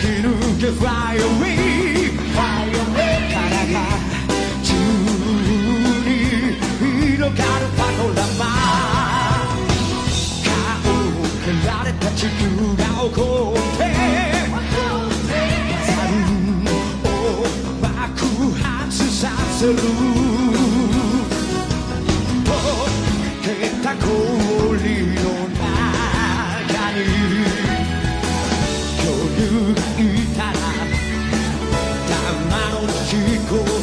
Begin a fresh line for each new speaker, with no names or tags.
You can fly away, fly away. Caraca, Judy, no cara pato la ma. Kao, che l'are taci tu da okote. San, oh, baku hatsu sasaru. Oh, che ta koli no nagani. Yo, you got it. こ